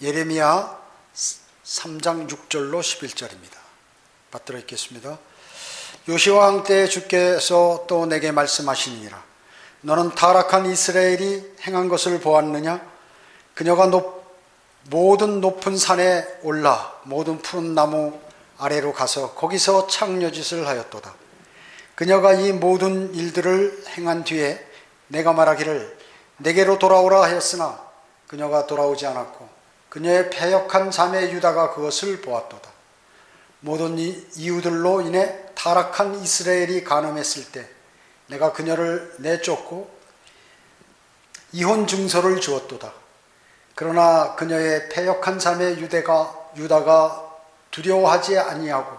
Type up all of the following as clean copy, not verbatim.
예레미야 3장 6절로 11절입니다. 받들어 읽겠습니다. 요시야 왕 때 주께서 또 내게 말씀하시니라. 너는 타락한 이스라엘이 행한 것을 보았느냐? 그녀가 모든 높은 산에 올라 모든 푸른 나무 아래로 가서 거기서 창녀짓을 하였도다. 그녀가 이 모든 일들을 행한 뒤에 내가 말하기를 내게로 돌아오라 하였으나 그녀가 돌아오지 않았고 그녀의 패역한 자매 유다가 그것을 보았도다. 모든 이유들로 인해 타락한 이스라엘이 간음했을 때 내가 그녀를 내쫓고 이혼 증서를 주었도다. 그러나 그녀의 패역한 자매 유다가 두려워하지 아니하고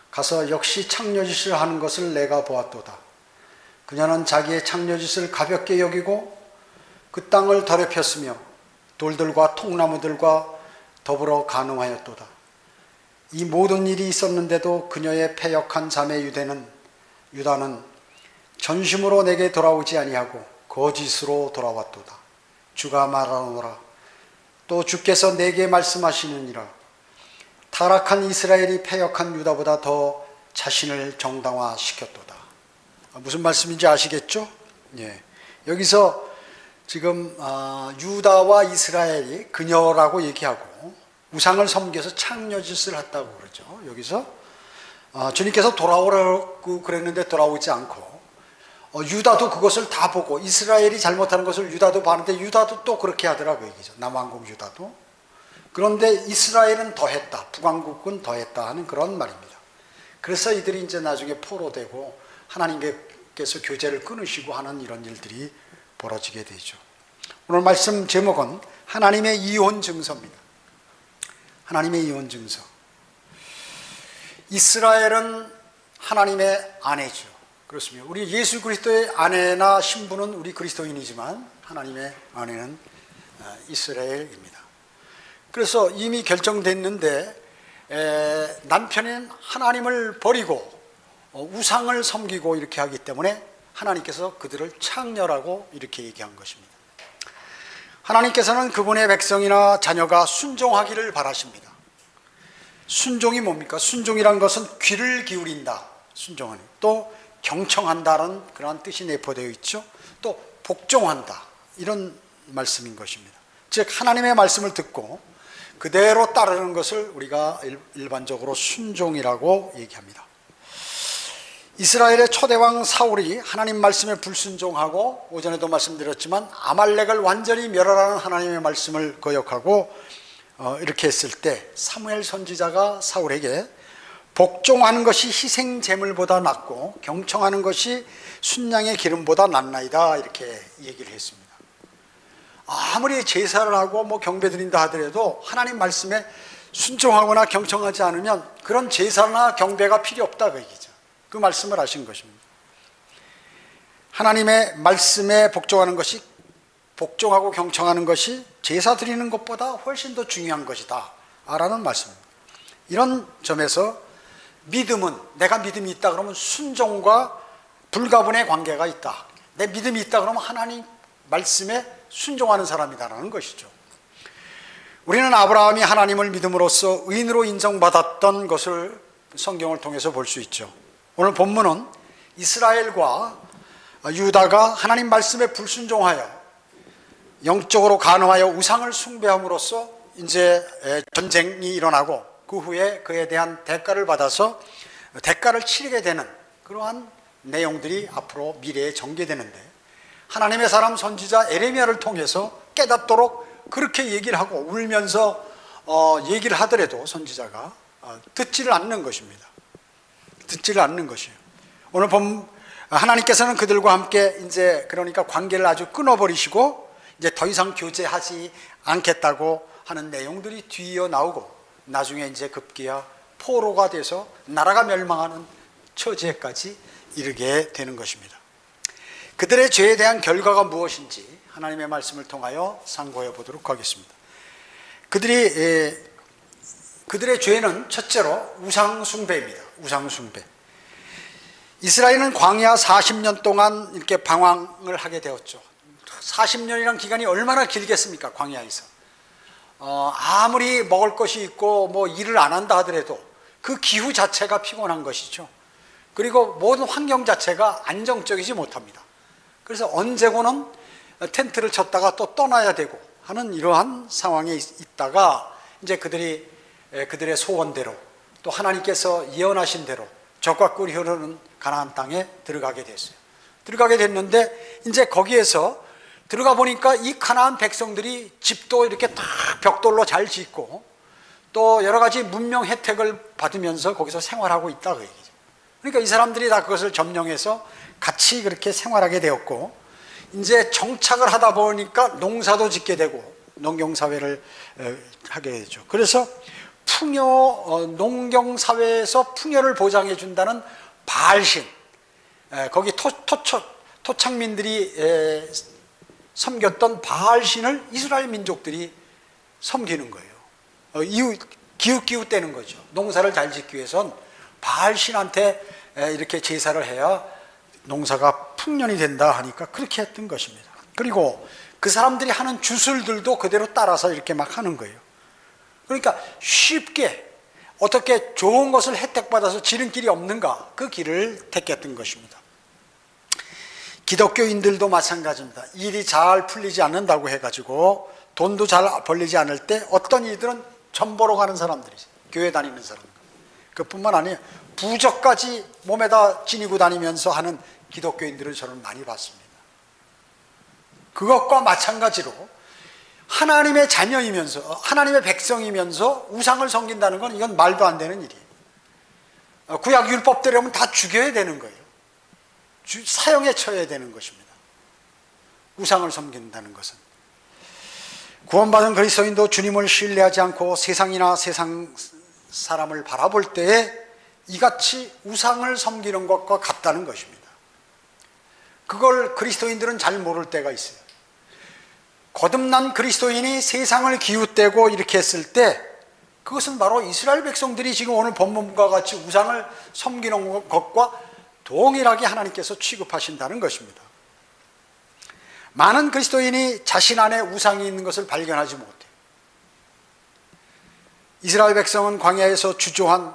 가서 역시 창녀짓을 하는 것을 내가 보았도다. 그녀는 자기의 창녀짓을 가볍게 여기고 그 땅을 더럽혔으며 돌들과 통나무들과 더불어 간음하였도다. 이 모든 일이 있었는데도 그녀의 패역한 자매 유다는 전심으로 내게 돌아오지 아니하고 거짓으로 돌아왔도다. 주가 말하노라. 또 주께서 내게 말씀하시느니라. 타락한 이스라엘이 패역한 유다보다 더 자신을 정당화시켰도다. 무슨 말씀인지 아시겠죠? 예. 여기서 지금 유다와 이스라엘이 그녀라고 얘기하고 우상을 섬겨서 창녀짓을 했다고 그러죠. 여기서 주님께서 돌아오라고 그랬는데 돌아오지 않고 유다도 그것을 다 보고 이스라엘이 잘못하는 것을 유다도 봤는데 유다도 또 그렇게 하더라고 얘기죠. 남왕국 유다도. 그런데 이스라엘은 더했다. 북왕국은 더했다 하는 그런 말입니다. 그래서 이들이 이제 나중에 포로되고 하나님께서 교제를 끊으시고 하는 이런 일들이 벌어지게 되죠. 오늘 말씀 제목은 하나님의 이혼 증서입니다. 하나님의 이혼 증서. 이스라엘은 하나님의 아내죠. 그렇습니다. 우리 예수 그리스도의 아내나 신부는 우리 그리스도인이지만 하나님의 아내는 이스라엘입니다. 그래서 이미 결정됐는데 남편은 하나님을 버리고 우상을 섬기고 이렇게 하기 때문에 하나님께서 그들을 창녀라고 이렇게 얘기한 것입니다. 하나님께서는 그분의 백성이나 자녀가 순종하기를 바라십니다. 순종이 뭡니까? 순종이란 것은 귀를 기울인다. 순종하는. 또 경청한다는 그런 뜻이 내포되어 있죠. 또 복종한다. 이런 말씀인 것입니다. 즉 하나님의 말씀을 듣고 그대로 따르는 것을 우리가 일반적으로 순종이라고 얘기합니다. 이스라엘의 초대왕 사울이 하나님 말씀에 불순종하고 오전에도 말씀드렸지만 아말렉을 완전히 멸하라는 하나님의 말씀을 거역하고 이렇게 했을 때 사무엘 선지자가 사울에게 복종하는 것이 희생 제물보다 낫고 경청하는 것이 순양의 기름보다 낫나이다 이렇게 얘기를 했습니다. 아무리 제사를 하고 경배 드린다 하더라도 하나님 말씀에 순종하거나 경청하지 않으면 그런 제사나 경배가 필요 없다 그 얘기죠. 그 말씀을 하신 것입니다. 하나님의 말씀에 복종하고 경청하는 것이 제사 드리는 것보다 훨씬 더 중요한 것이다 라는 말씀입니다. 이런 점에서 믿음은 내가 믿음이 있다 그러면 순종과 불가분의 관계가 있다. 내 믿음이 있다 그러면 하나님 말씀에 순종하는 사람이다라는 것이죠. 우리는 아브라함이 하나님을 믿음으로써 의인으로 인정받았던 것을 성경을 통해서 볼 수 있죠. 오늘 본문은 이스라엘과 유다가 하나님 말씀에 불순종하여 영적으로 간음하여 우상을 숭배함으로써 이제 전쟁이 일어나고 그 후에 그에 대한 대가를 받아서 대가를 치르게 되는 그러한 내용들이 앞으로 미래에 전개되는데 하나님의 사람 선지자 에레미야를 통해서 깨닫도록 그렇게 얘기를 하고 울면서 얘기를 하더라도 선지자가 듣지를 않는 것입니다. 듣지를 않는 것이에요. 오늘 하나님께서는 그들과 함께 이제 그러니까 관계를 아주 끊어버리시고 이제 더 이상 교제하지 않겠다고 하는 내용들이 뒤이어 나오고 나중에 이제 급기야 포로가 돼서 나라가 멸망하는 처지까지 이르게 되는 것입니다. 그들의 죄에 대한 결과가 무엇인지 하나님의 말씀을 통하여 상고해 보도록 하겠습니다. 그들의 죄는 첫째로 우상 숭배입니다. 우상 숭배. 이스라엘은 광야 40년 동안 이렇게 방황을 하게 되었죠. 40년이란 기간이 얼마나 길겠습니까? 광야에서. 아무리 먹을 것이 있고 뭐 일을 안 한다 하더라도 그 기후 자체가 피곤한 것이죠. 그리고 모든 환경 자체가 안정적이지 못합니다. 그래서 언제고는 텐트를 쳤다가 또 떠나야 되고 하는 이러한 상황에 있다가 이제 그들의 소원대로 또 하나님께서 예언하신 대로 젖과 꿀이 흐르는 가나안 땅에 들어가게 됐어요. 들어가게 됐는데 이제 거기에서 들어가 보니까 이 가나안 백성들이 집도 이렇게 다 벽돌로 잘 짓고 또 여러 가지 문명 혜택을 받으면서 거기서 생활하고 있다 그 얘기죠. 그러니까 이 사람들이 다 그것을 점령해서 같이 그렇게 생활하게 되었고 이제 정착을 하다 보니까 농사도 짓게 되고 농경사회를 하게 되죠. 그래서 농경사회에서 풍요를 보장해 준다는 바알신, 거기 토착민들이 섬겼던 바알신을 이스라엘 민족들이 섬기는 거예요. 기웃기웃대는 거죠. 농사를 잘 짓기 위해선 바알신한테 이렇게 제사를 해야 농사가 풍년이 된다 하니까 그렇게 했던 것입니다. 그리고 그 사람들이 하는 주술들도 그대로 따라서 이렇게 막 하는 거예요. 그러니까 쉽게 어떻게 좋은 것을 혜택받아서 지름길이 없는가, 그 길을 택했던 것입니다. 기독교인들도 마찬가지입니다. 일이 잘 풀리지 않는다고 해가지고 돈도 잘 벌리지 않을 때 어떤 이들은 전 보러 가는 사람들이죠. 교회 다니는 사람들. 그뿐만 아니에요. 부적까지 몸에다 지니고 다니면서 하는 기독교인들을 저는 많이 봤습니다. 그것과 마찬가지로 하나님의 자녀이면서 하나님의 백성이면서 우상을 섬긴다는 건 이건 말도 안 되는 일이에요. 구약 율법대로 하면 다 죽여야 되는 거예요. 사형에 처해야 되는 것입니다. 우상을 섬긴다는 것은. 구원받은 그리스도인도 주님을 신뢰하지 않고 세상이나 세상 사람을 바라볼 때에 이같이 우상을 섬기는 것과 같다는 것입니다. 그걸 그리스도인들은 잘 모를 때가 있어요. 거듭난 그리스도인이 세상을 기웃대고 이렇게 했을 때 그것은 바로 이스라엘 백성들이 지금 오늘 본문과 같이 우상을 섬기는 것과 동일하게 하나님께서 취급하신다는 것입니다. 많은 그리스도인이 자신 안에 우상이 있는 것을 발견하지 못해요. 이스라엘 백성은 광야에서 주저한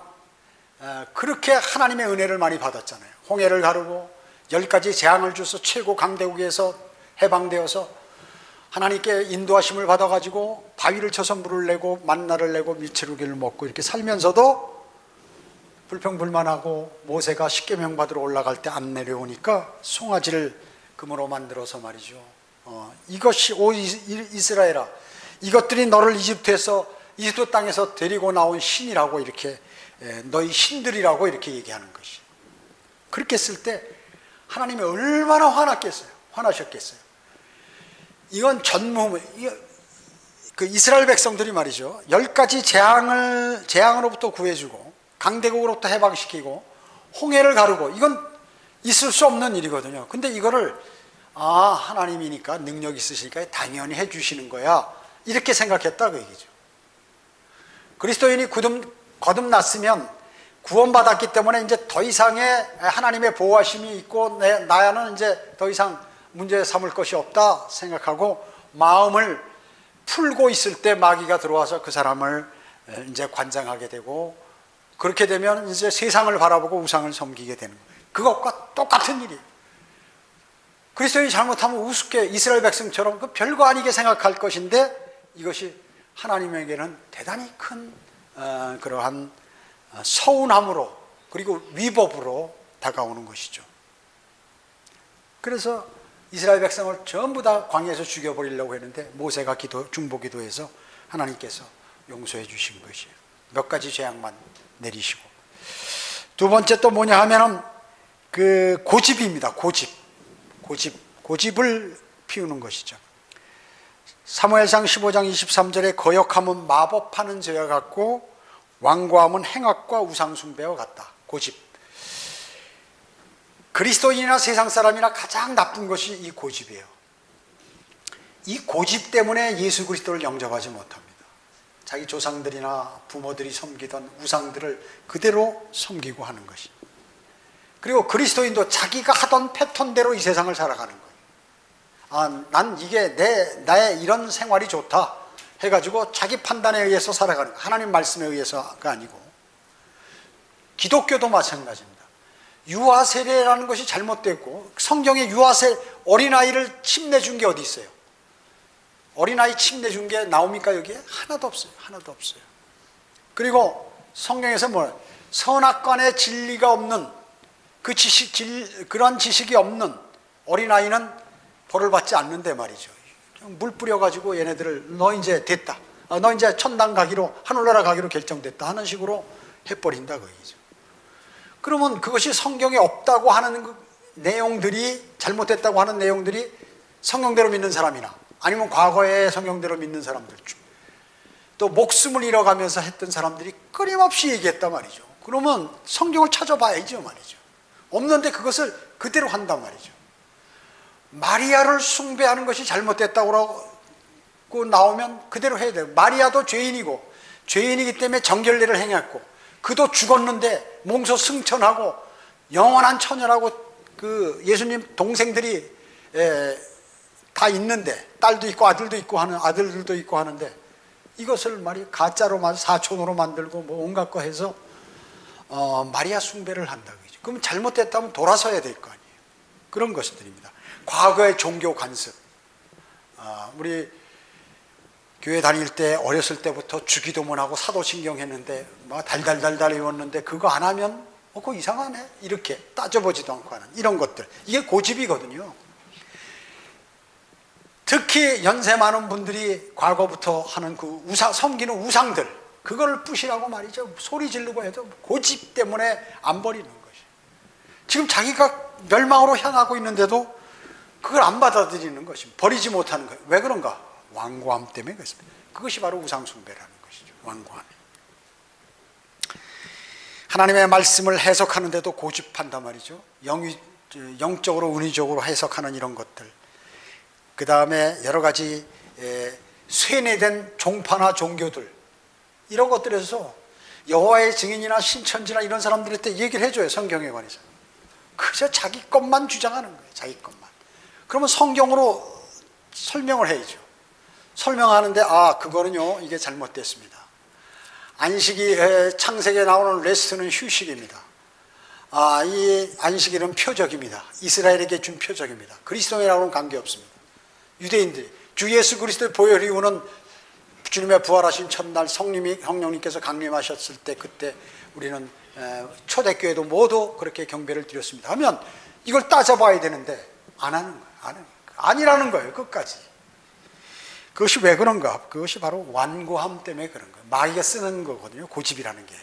그렇게 하나님의 은혜를 많이 받았잖아요. 홍해를 가르고 10가지 재앙을 주서 최고 강대국에서 해방되어서 하나님께 인도하심을 받아가지고 바위를 쳐서 물을 내고 만나를 내고 밀치루기를 먹고 이렇게 살면서도 불평불만하고 모세가 십계명 받으러 올라갈 때 안 내려오니까 송아지를 금으로 만들어서 말이죠. 이것이 오 이스라엘아, 이것들이 너를 이집트 땅에서 데리고 나온 신이라고 이렇게 너희 신들이라고 이렇게 얘기하는 것이. 그렇게 했을 때 하나님이 얼마나 화나셨겠어요. 이건 그 이스라엘 백성들이 말이죠. 10가지 재앙으로부터 구해주고 강대국으로부터 해방시키고 홍해를 가르고 이건 있을 수 없는 일이거든요. 근데 이거를 하나님이니까 능력 있으시니까 당연히 해주시는 거야. 이렇게 생각했다 그 얘기죠. 그리스도인이 거듭났으면 구원받았기 때문에 이제 더 이상의 하나님의 보호하심이 있고 나야는 이제 더 이상 문제 삼을 것이 없다 생각하고 마음을 풀고 있을 때 마귀가 들어와서 그 사람을 이제 관장하게 되고 그렇게 되면 이제 세상을 바라보고 우상을 섬기게 되는 거예요. 그것과 똑같은 일이에요. 그리스도인이 잘못하면 우습게 이스라엘 백성처럼 그 별거 아니게 생각할 것인데 이것이 하나님에게는 대단히 큰 그러한 서운함으로 그리고 위법으로 다가오는 것이죠. 그래서 이스라엘 백성을 전부 다 광야에서 죽여버리려고 했는데 모세가 중보기도해서 하나님께서 용서해 주신 것이에요. 몇 가지 재앙만 내리시고. 두 번째 또 뭐냐 하면은 그 고집입니다. 고집을 피우는 것이죠. 사무엘상 15장 23절에 거역함은 마법하는 죄와 같고 완고함은 행악과 우상숭배와 같다. 고집. 그리스도인이나 세상 사람이나 가장 나쁜 것이 이 고집이에요. 이 고집 때문에 예수 그리스도를 영접하지 못합니다. 자기 조상들이나 부모들이 섬기던 우상들을 그대로 섬기고 하는 것이. 그리고 그리스도인도 자기가 하던 패턴대로 이 세상을 살아가는 거예요. 난 이게 나의 이런 생활이 좋다. 해가지고 자기 판단에 의해서 살아가는 거예요. 하나님 말씀에 의해서가 아니고. 기독교도 마찬가지입니다. 유아 세례라는 것이 잘못됐고, 성경에 유아 어린아이를 침내준 게 어디 있어요? 어린아이 침내준 게 나옵니까 여기에? 하나도 없어요. 하나도 없어요. 그리고 성경에서 뭐예요? 선악관의 진리가 없는 그런 지식이 없는 어린아이는 벌을 받지 않는데 말이죠. 물 뿌려가지고 얘네들을 너 이제 됐다, 너 이제 천당 가기로, 하늘나라 가기로 결정됐다 하는 식으로 해버린다 그 얘기죠. 그러면 그것이 성경에 없다고 하는 그 내용들이, 잘못됐다고 하는 내용들이 성경대로 믿는 사람이나 아니면 과거의 성경대로 믿는 사람들 중, 또 목숨을 잃어가면서 했던 사람들이 끊임없이 얘기했단 말이죠. 그러면 성경을 찾아봐야죠 말이죠. 없는데 그것을 그대로 한단 말이죠. 마리아를 숭배하는 것이 잘못됐다고 나오면 그대로 해야 돼요. 마리아도 죄인이고, 죄인이기 때문에 정결례를 행했고, 그도 죽었는데 몽소 승천하고 영원한 처녀라고 그 예수님 동생들이 다 있는데, 딸도 있고 아들도 있고 하는, 아들들도 있고 하는데, 이것을 말이 가짜로 사촌으로 만들고 뭐 온갖 거 해서 마리아 숭배를 한다고 하죠. 그럼 잘못됐다면 돌아서야 될 거 아니에요. 그런 것들입니다. 과거의 종교 간섭. 우리 교회 다닐 때 어렸을 때부터 주기도문하고 사도신경 했는데 막 달달달달 외웠는데 그거 안 하면 그거 이상하네 이렇게 따져보지도 않고 하는 이런 것들, 이게 고집이거든요. 특히 연세 많은 분들이 과거부터 하는 그 섬기는 우상들, 그걸 부시라고 말이죠. 소리 지르고 해도 고집 때문에 안 버리는 것이. 지금 자기가 멸망으로 향하고 있는데도 그걸 안 받아들이는 것입니다. 버리지 못하는 거예요. 왜 그런가? 완고함 때문에 그렇습니다. 그것이 바로 우상숭배라는 것이죠. 완고함. 하나님의 말씀을 해석하는데도 고집한단 말이죠. 영적으로 은유적으로 해석하는 이런 것들, 그 다음에 여러 가지 쇠뇌된 종파나 종교들, 이런 것들에서 여호와의 증인이나 신천지나 이런 사람들한테 얘기를 해줘요. 성경에 관해서. 그저 자기 것만 주장하는 거예요. 자기 것만. 그러면 성경으로 설명을 해야죠. 설명하는데 그거는요 이게 잘못됐습니다. 안식이 창세기에 나오는 레스트는 휴식입니다. 이 안식일은 표적입니다. 이스라엘에게 준 표적입니다. 그리스도인하고는 관계없습니다. 유대인들이 주 예수 그리스도의 보혈 이후는 주님의 부활하신 첫날 성령님께서 강림하셨을 때, 그때 우리는 초대교회도 모두 그렇게 경배를 드렸습니다 하면 이걸 따져봐야 되는데 안 하는 거예요. 안 하는 거예요. 아니라는 거예요. 끝까지. 그것이 왜 그런가? 그것이 바로 완고함 때문에 그런 거예요. 마귀가 쓰는 거거든요. 고집이라는 게.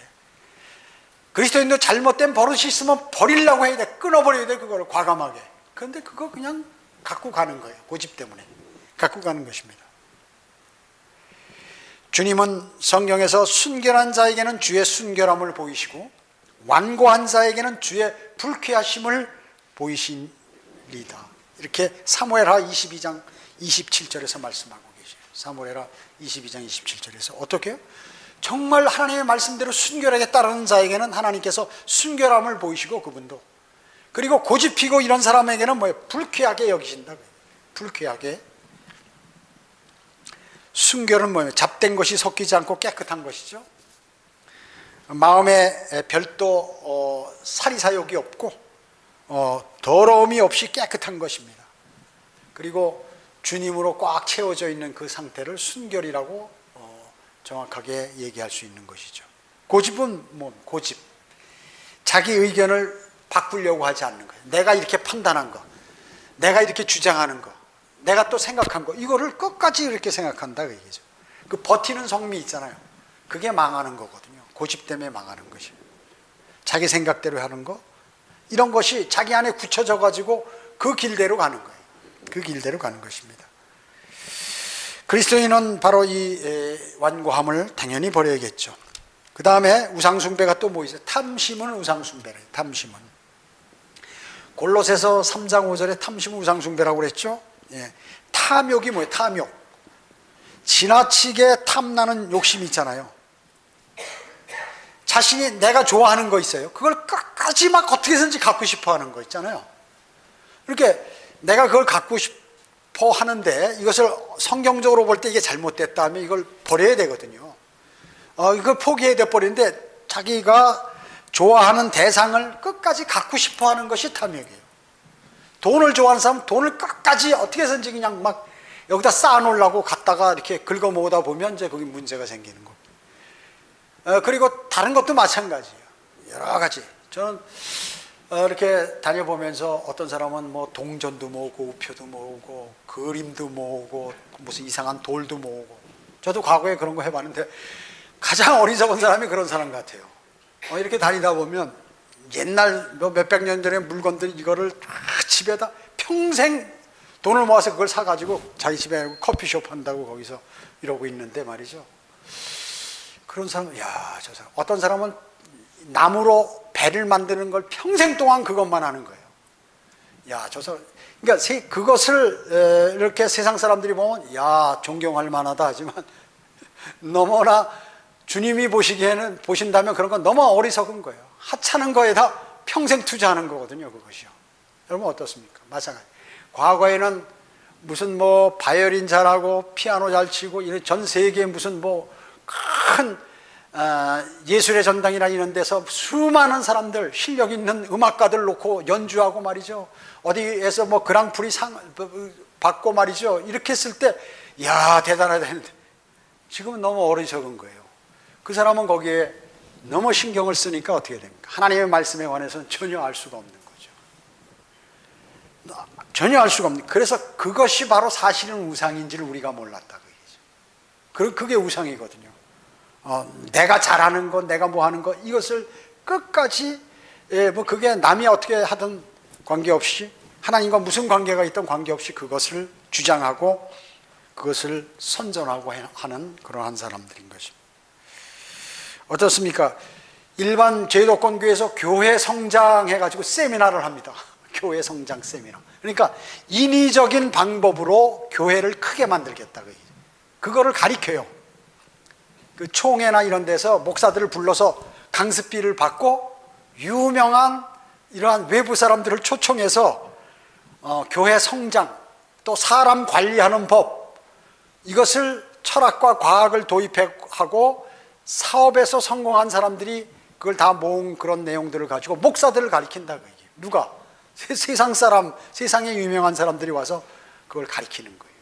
그리스도인도 잘못된 버릇이 있으면 버리려고 해야 돼. 끊어버려야 돼. 그걸 과감하게. 그런데 그거 그냥 갖고 가는 거예요. 고집 때문에 갖고 가는 것입니다. 주님은 성경에서 순결한 자에게는 주의 순결함을 보이시고 완고한 자에게는 주의 불쾌하심을 보이시리다, 이렇게 사무엘하 22장 27절에서 말씀하고 계세요. 사무엘하 22장 27절에서 어떻게 해요? 정말 하나님의 말씀대로 순결하게 따르는 자에게는 하나님께서 순결함을 보이시고, 그분도, 그리고 고집피고 이런 사람에게는 뭐예요? 불쾌하게 여기신다. 불쾌하게. 순결은 뭐예요? 잡된 것이 섞이지 않고 깨끗한 것이죠. 마음에 별도 사리사욕이 없고 더러움이 없이 깨끗한 것입니다. 그리고 주님으로 꽉 채워져 있는 그 상태를 순결이라고 정확하게 얘기할 수 있는 것이죠. 고집은 고집. 자기 의견을 바꾸려고 하지 않는 거예요. 내가 이렇게 판단한 거, 내가 이렇게 주장하는 거, 내가 또 생각한 거, 이거를 끝까지 이렇게 생각한다 그 얘기죠. 그 버티는 성미 있잖아요. 그게 망하는 거거든요. 고집 때문에 망하는 것이. 자기 생각대로 하는 거, 이런 것이 자기 안에 굳혀져 가지고 그 길대로 가는 거예요. 그 길대로 가는 것입니다. 그리스도인은 바로 이 완고함을 당연히 버려야겠죠. 그 다음에 우상숭배가 또 뭐 있어요? 탐심은 우상숭배래요. 탐심은. 골로새서 3장 5절에 탐심은 우상숭배라고 그랬죠. 탐욕이 뭐예요? 탐욕. 지나치게 탐나는 욕심이 있잖아요. 자신이 내가 좋아하는 거 있어요. 그걸 끝까지 막 어떻게든지 갖고 싶어 하는 거 있잖아요. 이렇게 내가 그걸 갖고 하는데 이것을 성경적으로 볼 때 이게 잘못됐다 하면 이걸 버려야 되거든요. 이걸 포기해야 돼 버리는데 자기가 좋아하는 대상을 끝까지 갖고 싶어 하는 것이 탐욕이에요. 돈을 좋아하는 사람은 돈을 끝까지 어떻게 해서든지 그냥 막 여기다 쌓아놓으려고 갖다가 이렇게 긁어 모으다 보면 이제 거기 문제가 생기는 거고. 그리고 다른 것도 마찬가지예요. 여러 가지. 저는 이렇게 다녀보면서 어떤 사람은 뭐 동전도 모으고 우표도 모으고 그림도 모으고 무슨 이상한 돌도 모으고, 저도 과거에 그런 거 해봤는데 가장 어리석은 사람이 그런 사람 같아요. 이렇게 다니다 보면 옛날 몇백 년 전의 물건들 이거를 다 집에다 평생 돈을 모아서 그걸 사가지고 자기 집에 커피숍 한다고 거기서 이러고 있는데 말이죠. 그런 사람, 야, 저 사람. 어떤 사람은 나무로 배를 만드는 걸 평생 동안 그것만 하는 거예요. 야, 저 사람. 그러니까 그것을 이렇게 세상 사람들이 보면 야, 존경할 만하다 하지만 너무나 주님이 보신다면 그런 건 너무 어리석은 거예요. 하찮은 거에다 평생 투자하는 거거든요, 그것이요. 여러분 어떻습니까? 마찬가지. 과거에는 무슨 뭐 바이올린 잘하고 피아노 잘 치고 이런 전 세계에 무슨 뭐 큰 예술의 전당이나 이런 데서 수많은 사람들, 실력 있는 음악가들 놓고 연주하고 말이죠. 어디에서 뭐 그랑프리 상 받고 말이죠. 이렇게 했을 때 야, 대단하다 했는데 지금은 너무 어리석은 거예요. 그 사람은 거기에 너무 신경을 쓰니까 어떻게 됩니까? 하나님의 말씀에 관해서는 전혀 알 수가 없는 거죠. 전혀 알 수가 없는. 그래서 그것이 바로 사실은 우상인지를 우리가 몰랐다 그 얘기죠. 그게 우상이거든요. 내가 잘하는 것, 내가 뭐 하는 것, 이것을 끝까지 뭐 그게 남이 어떻게 하든 관계없이, 하나님과 무슨 관계가 있든 관계없이 그것을 주장하고 그것을 선전하고 하는 그러한 사람들인 것입니다. 어떻습니까? 일반 제도권 교회에서 교회 성장 해가지고 세미나를 합니다. 교회 성장 세미나. 그러니까 인위적인 방법으로 교회를 크게 만들겠다. 그거를 가리켜요. 그 총회나 이런 데서 목사들을 불러서 강습비를 받고 유명한 이러한 외부 사람들을 초청해서 교회 성장, 또 사람 관리하는 법, 이것을 철학과 과학을 도입하고 사업에서 성공한 사람들이 그걸 다 모은 그런 내용들을 가지고 목사들을 가리킨다. 누가? 세상 사람, 세상에 유명한 사람들이 와서 그걸 가리키는 거예요.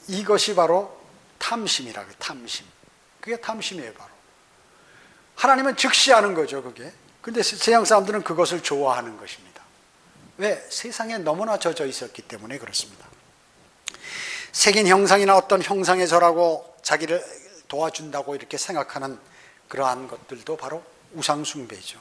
이것이 바로 탐심이라고 해요. 탐심. 그게 탐심이에요, 바로. 하나님은 즉시하는 거죠, 그게. 근데 세상 사람들은 그것을 좋아하는 것입니다. 왜? 세상에 너무나 젖어 있었기 때문에 그렇습니다. 새긴 형상이나 어떤 형상에 절하고 자기를 도와준다고 이렇게 생각하는 그러한 것들도 바로 우상숭배죠.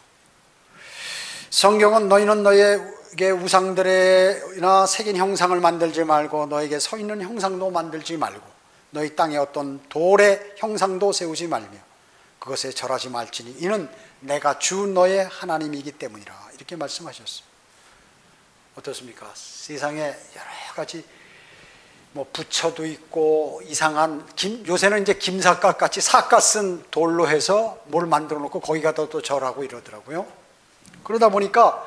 성경은 너희는 너희에게 우상들이나 새긴 형상을 만들지 말고 너에게 서 있는 형상도 만들지 말고 너희 땅에 어떤 돌의 형상도 세우지 말며 그것에 절하지 말지니 이는 내가 주 너의 하나님이기 때문이라, 이렇게 말씀하셨어요. 어떻습니까? 세상에 여러 가지 뭐 부처도 있고 이상한 요새는 이제 김삿갓 같이 삿갓 쓴 돌로 해서 뭘 만들어 놓고 거기가 또 절하고 이러더라고요. 그러다 보니까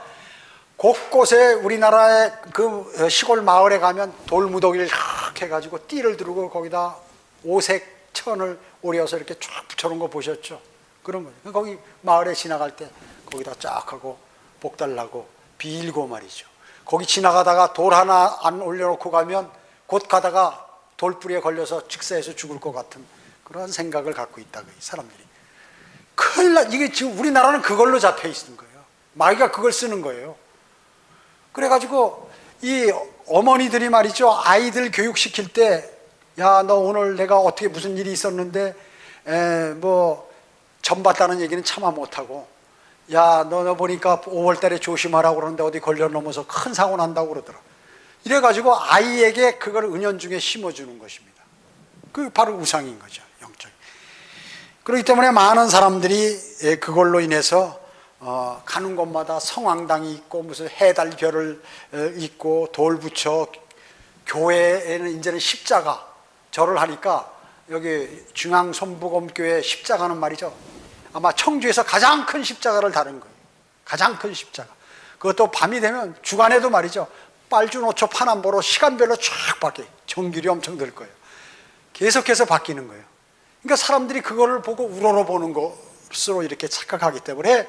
곳곳에 우리나라의 그 시골 마을에 가면 돌무더기를 쫙 해가지고 띠를 두르고 거기다 오색 천을 오려서 이렇게 쫙 붙여놓은 거 보셨죠? 그런 거예요. 거기 마을에 지나갈 때 거기다 쫙 하고 복 달라고 빌고 말이죠. 거기 지나가다가 돌 하나 안 올려놓고 가면 곧 가다가 돌뿌리에 걸려서 직사해서 죽을 것 같은 그런 생각을 갖고 있다, 사람들이. 큰일 나, 이게 지금 우리나라는 그걸로 잡혀 있는 거예요. 마귀가 그걸 쓰는 거예요. 그래가지고 이 어머니들이 말이죠, 아이들 교육시킬 때, 야, 너 오늘 내가 어떻게 무슨 일이 있었는데 뭐 점 봤다는 얘기는 차마 못하고, 야, 너 보니까 5월달에 조심하라고 그러는데 어디 걸려 넘어서 큰 사고 난다고 그러더라. 이래가지고 아이에게 그걸 은연중에 심어주는 것입니다. 그게 바로 우상인 거죠, 영적인. 그렇기 때문에 많은 사람들이 그걸로 인해서 가는 곳마다 성황당이 있고 무슨 해달별을 있고 돌 붙여, 교회에는 이제는 십자가 절을 하니까 여기 중앙손부검교회 십자가는 말이죠, 아마 청주에서 가장 큰 십자가를 다룬 거예요. 가장 큰 십자가. 그것도 밤이 되면 주간에도 말이죠, 빨주노초 파남보로 시간별로 쫙 바뀌어요. 전율이 엄청 들 거예요. 계속해서 바뀌는 거예요. 그러니까 사람들이 그거를 보고 우러러보는 것으로 이렇게 착각하기 때문에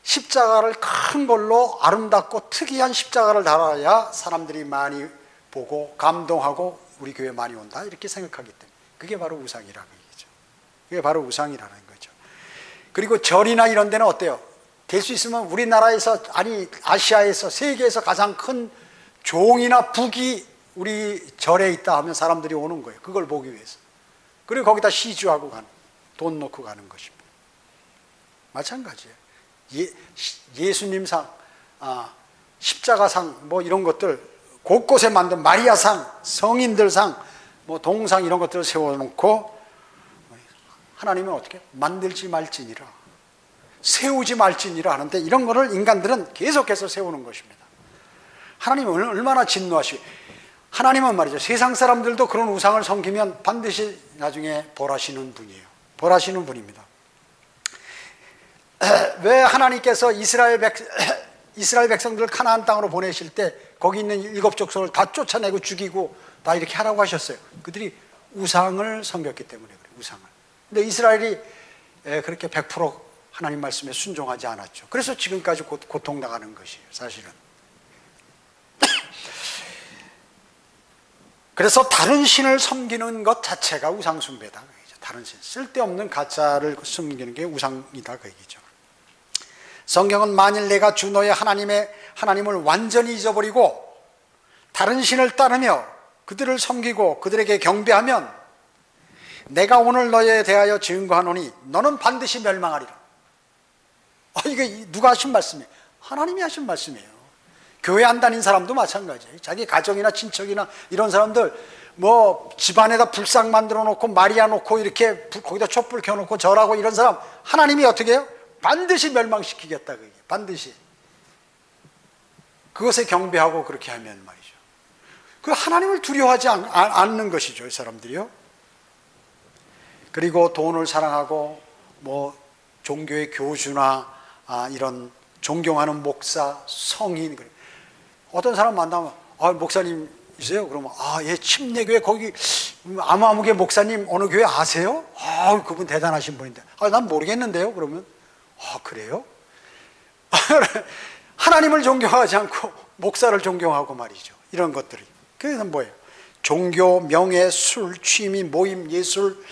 십자가를 큰 걸로 아름답고 특이한 십자가를 달아야 사람들이 많이 보고 감동하고 우리 교회 많이 온다 이렇게 생각하기 때문에 그게 바로 우상이라는 얘기죠. 그게 바로 우상이라는 거죠. 그리고 절이나 이런 데는 어때요? 될 수 있으면 우리나라에서 아니 아시아에서 세계에서 가장 큰 종이나 북이 우리 절에 있다 하면 사람들이 오는 거예요. 그걸 보기 위해서. 그리고 거기다 시주하고 가는, 돈 넣고 가는 것입니다. 마찬가지예요. 예수님상, 십자가상, 뭐 이런 것들 곳곳에 만든 마리아상, 성인들상, 뭐 동상 이런 것들을 세워놓고 하나님은 어떻게 만들지 말지니라, 세우지 말지니라 하는데 이런 거를 인간들은 계속해서 세우는 것입니다. 하나님은 얼마나 진노하시고, 하나님은 말이죠, 세상 사람들도 그런 우상을 섬기면 반드시 나중에 벌하시는 분이에요. 벌하시는 분입니다. 왜 하나님께서 이스라엘 백성들을 가나안 땅으로 보내실 때 거기 있는 일곱 족속을 다 쫓아내고 죽이고 다 이렇게 하라고 하셨어요? 그들이 우상을 섬겼기 때문에 그래요. 우상을. 근데 이스라엘이 그렇게 100% 하나님 말씀에 순종하지 않았죠. 그래서 지금까지 고통당하는 것이에요, 사실은. 그래서 다른 신을 섬기는 것 자체가 우상숭배다. 다른 신, 쓸데없는 가짜를 섬기는 게 우상이다 그 얘기죠. 성경은 만일 내가 주 너의 하나님을 완전히 잊어버리고 다른 신을 따르며 그들을 섬기고 그들에게 경배하면 내가 오늘 너에 대하여 증거하노니 너는 반드시 멸망하리라. 이게 누가 하신 말씀이에요? 하나님이 하신 말씀이에요. 교회 안 다닌 사람도 마찬가지예요. 자기 가정이나 친척이나 이런 사람들 뭐 집안에다 불상 만들어 놓고 마리아 놓고 이렇게 거기다 촛불 켜놓고 절하고 이런 사람 하나님이 어떻게 해요? 반드시 멸망시키겠다. 그게 반드시 그것에 경배하고 그렇게 하면 말이죠. 그 하나님을 두려워하지 않는 것이죠, 이 사람들이요. 그리고 돈을 사랑하고 뭐 종교의 교주나 이런 존경하는 목사, 성인, 어떤 사람 만나면 목사님이세요? 그러면 예, 침례교회 거기 아무개 목사님 어느 교회 아세요? 그분 대단하신 분인데 난 모르겠는데요. 그러면 그래요? 하나님을 존경하지 않고 목사를 존경하고 말이죠. 이런 것들이. 그래서 뭐예요? 종교, 명예, 술, 취미, 모임, 예술,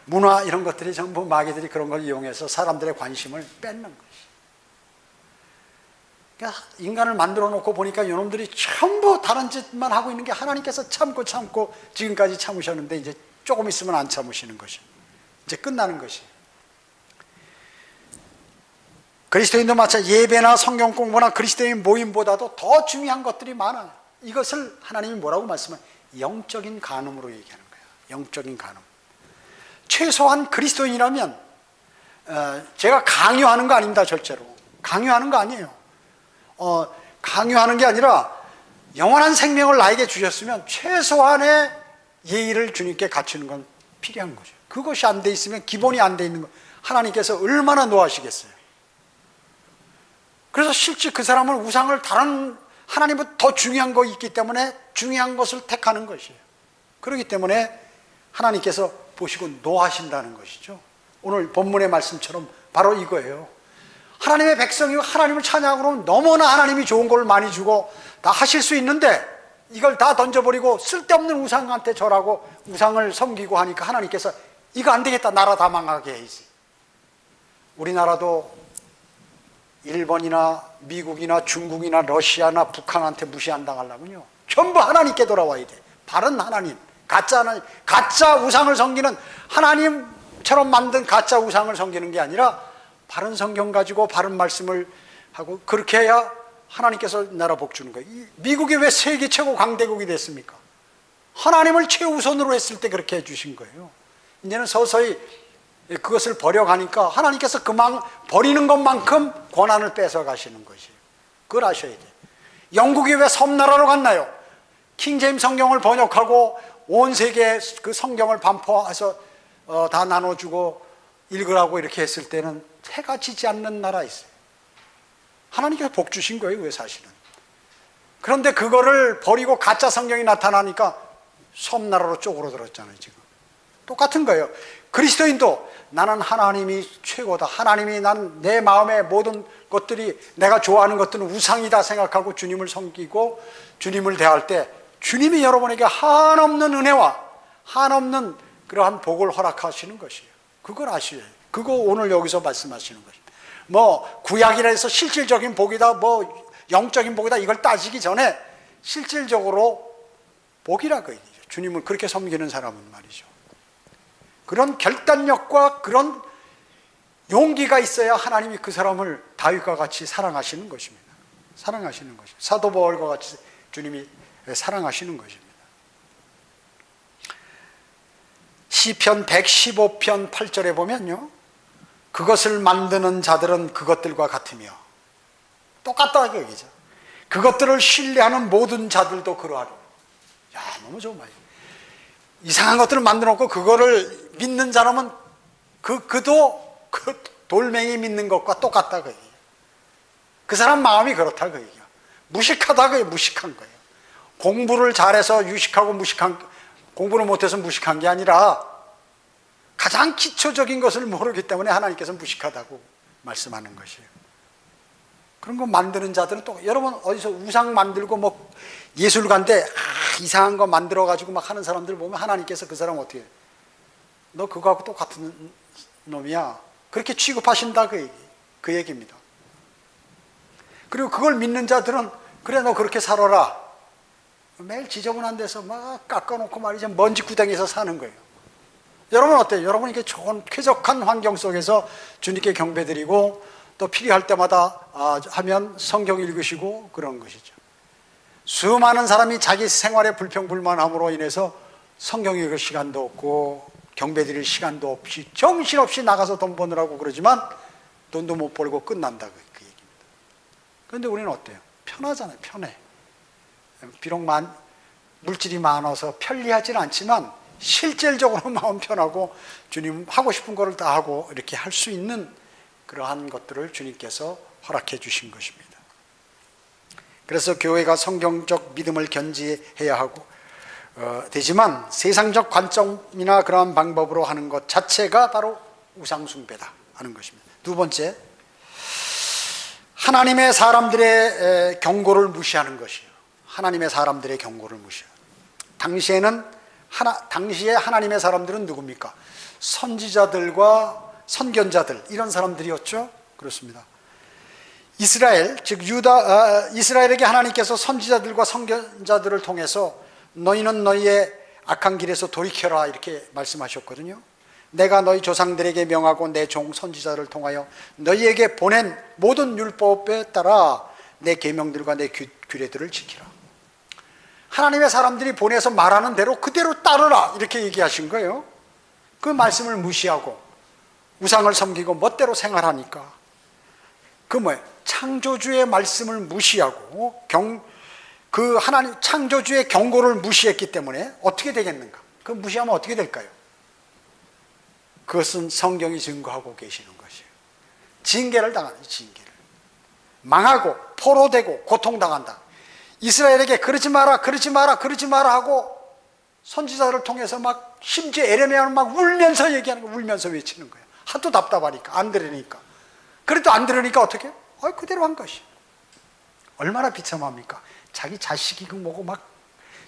문화 이런 것들이 전부 마귀들이 그런 걸 이용해서 사람들의 관심을 뺏는 것이. 그러니까 인간을 만들어 놓고 보니까 이놈들이 전부 다른 짓만 하고 있는 게 하나님께서 참고 지금까지 참으셨는데 이제 조금 있으면 안 참으시는 것이. 이제 끝나는 것이. 그리스도인도 마찬가지 예배나 성경 공부나 그리스도인 모임보다도 더 중요한 것들이 많아요. 이것을 하나님이 뭐라고 말씀하면 영적인 간음으로 얘기하는 거예요. 영적인 간음. 최소한 그리스도인이라면 제가 강요하는 거 아닙니다. 절대로 강요하는 거 아니에요. 강요하는 게 아니라 영원한 생명을 나에게 주셨으면 최소한의 예의를 주님께 갖추는 건 필요한 거죠. 그것이 안 돼 있으면, 기본이 안 돼 있는 거 하나님께서 얼마나 노하시겠어요. 그래서 실제 그 사람은 우상을 다른 하나님보다 더 중요한 거 있기 때문에 중요한 것을 택하는 것이에요. 그렇기 때문에 하나님께서 보시고 노하신다는 것이죠. 오늘 본문의 말씀처럼 바로 이거예요. 하나님의 백성이 하나님을 찬양하고 그러면 너무나 하나님이 좋은 걸 많이 주고 다 하실 수 있는데 이걸 다 던져버리고 쓸데없는 우상한테 절하고 우상을 섬기고 하니까 하나님께서 이거 안 되겠다, 나라 다 망하게 해야지. 우리나라도 일본이나 미국이나 중국이나 러시아나 북한한테 무시 안 당하려면요 전부 하나님께 돌아와야 돼. 바른 하나님, 가짜 하나님, 가짜 우상을 섬기는 하나님처럼 만든 가짜 우상을 섬기는 게 아니라 바른 성경 가지고 바른 말씀을 하고 그렇게 해야 하나님께서 나라 복 주는 거예요. 미국이 왜 세계 최고 강대국이 됐습니까? 하나님을 최우선으로 했을 때 그렇게 해주신 거예요. 이제는 서서히 그것을 버려가니까 하나님께서 버리는 것만큼 권한을 뺏어 가시는 것이에요. 그걸 아셔야 돼요. 영국이 왜 섬나라로 갔나요? 킹제임 성경을 번역하고 온 세계에 그 성경을 반포해서 다 나눠주고 읽으라고 이렇게 했을 때는 해가 지지 않는 나라 있어요. 하나님께서 복 주신 거예요, 왜 사실은. 그런데 그거를 버리고 가짜 성경이 나타나니까 섬나라로 쪼그러들었잖아요. 지금 똑같은 거예요. 그리스도인도 나는 하나님이 최고다, 하나님이 난 내 마음의 모든 것들이 내가 좋아하는 것들은 우상이다 생각하고 주님을 섬기고 주님을 대할 때 주님이 여러분에게 한없는 은혜와 한없는 그러한 복을 허락하시는 것이에요. 그걸 아셔야 해요. 그거 오늘 여기서 말씀하시는 것입니다. 뭐 구약이라 해서 실질적인 복이다, 뭐 영적인 복이다, 이걸 따지기 전에 실질적으로 복이라 그 얘기죠. 주님을 그렇게 섬기는 사람은 말이죠. 그런 결단력과 그런 용기가 있어야 하나님이 그 사람을 다윗과 같이 사랑하시는 것입니다. 사랑하시는 것입니다. 사도 바울과 같이 주님이 사랑하시는 것입니다. 시편 115편 8절에 보면요, 그것을 만드는 자들은 그것들과 같으며, 똑같다 그 얘기죠. 그것들을 신뢰하는 모든 자들도 그러하리. 야, 너무 좋은 말이에요. 이상한 것들을 만들어 놓고 그거를 믿는 사람은 그도 그 돌멩이 믿는 것과 똑같다 그 얘기예요. 그 사람 마음이 그렇다 그 얘기예요. 무식하다 그 무식한 거예요. 공부를 잘해서 유식하고 무식한, 공부를 못해서 무식한 게 아니라 가장 기초적인 것을 모르기 때문에 하나님께서 무식하다고 말씀하는 것이에요. 그런 거 만드는 자들은 또, 여러분 어디서 우상 만들고 뭐 예술가인데 이상한 거 만들어 가지고 막 하는 사람들 보면 하나님께서 그 사람 어떻게 해? 너 그거하고 똑같은 놈이야, 그렇게 취급하신다 그 얘기입니다. 그리고 그걸 믿는 자들은 그래 너 그렇게 살아라, 매일 지저분한 데서 막 깎아놓고 말이죠, 먼지 구덩이에서 사는 거예요. 여러분 어때요? 여러분 이게 좋은 쾌적한 환경 속에서 주님께 경배드리고 또 필요할 때마다 하면 성경 읽으시고 그런 것이죠. 수많은 사람이 자기 생활에 불평불만함으로 인해서 성경 읽을 시간도 없고 경배드릴 시간도 없이 정신없이 나가서 돈 버느라고 그러지만 돈도 못 벌고 끝난다 그 얘기입니다. 그런데 우리는 어때요? 편하잖아요. 편해. 비록 물질이 많아서 편리하지는 않지만 실질적으로 마음 편하고 주님 하고 싶은 거를 다 하고 이렇게 할 수 있는 그러한 것들을 주님께서 허락해 주신 것입니다. 그래서 교회가 성경적 믿음을 견지해야 하고 되지만 세상적 관점이나 그러한 방법으로 하는 것 자체가 바로 우상숭배다 하는 것입니다. 두 번째, 하나님의 사람들의 경고를 무시하는 것이에요. 하나님의 사람들의 경고를 무시해요. 당시에 하나님의 사람들은 누굽니까? 선지자들과 선견자들, 이런 사람들이었죠. 그렇습니다. 이스라엘, 즉 이스라엘에게 하나님께서 선지자들과 선견자들을 통해서 너희는 너희의 악한 길에서 돌이켜라 이렇게 말씀하셨거든요. 내가 너희 조상들에게 명하고 내 종 선지자를 통하여 너희에게 보낸 모든 율법에 따라 내 계명들과 내 규례들을 지키라. 하나님의 사람들이 보내서 말하는 대로 그대로 따르라 이렇게 얘기하신 거예요. 그 말씀을 무시하고 우상을 섬기고 멋대로 생활하니까 그 뭐예요? 창조주의 말씀을 무시하고 그 하나님 창조주의 경고를 무시했기 때문에 어떻게 되겠는가? 그 무시하면 어떻게 될까요? 그것은 성경이 증거하고 계시는 것이에요. 징계를 당하는, 징계를 망하고 포로되고 고통당한다. 이스라엘에게 그러지 마라 그러지 마라 그러지 마라 하고 선지자를 통해서 막 심지어 에레미야는 막 울면서 얘기하는 거예요. 울면서 외치는 거예요. 하도 답답하니까 안 들으니까. 그래도 안 들으니까 어떻게 해요? 그대로 한 것이. 얼마나 비참합니까? 자기 자식이고 뭐고 막